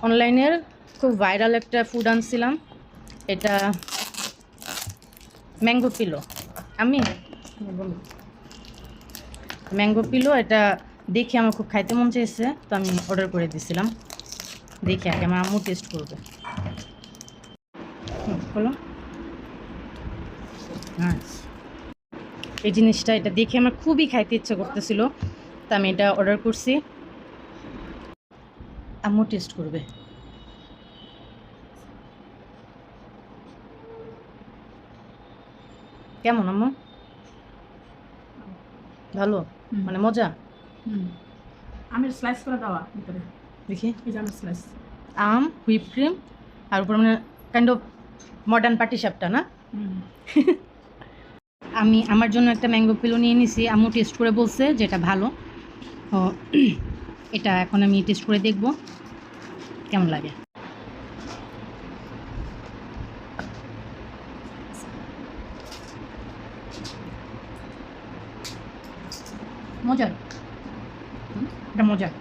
অনলাইনের খুব ভাইরাল একটা ফুড আনছিলাম, এটা ম্যাঙ্গো পিলো। আমি ম্যাঙ্গো পিলো এটা দেখে আমার খুব খাইতে মন চেয়েছে, তো আমি অর্ডার করে দিয়েছিলাম। দেখে আগে আমার আম্মু টেস্ট করবে। বলো হ্যাঁ, এই জিনিসটা এটা দেখে আমার খুবই খাইতে ইচ্ছা করতেছিল, তো আমি এটা অর্ডার করছি। আম্মু টেস্ট করবে। কেমন আম্মু? ভালো? মানে মজা? আমের স্লাইস করে দেওয়া ভিতরে, দেখি। এই যে আমের স্লাইস, আম, হুইপ ক্রিম, আর উপর মানে কাইন্ড অফ মডার্ন পাটি সাপটা না? আমি আমার জন্য একটা ম্যাঙ্গো পিলো নিয়ে নিছি, আম্মু টেস্ট করে বলছে যেটা ভালো। তো এটা এখন আমি টেস্ট করে দেখব কেমন লাগে। মজার, এটা মজার।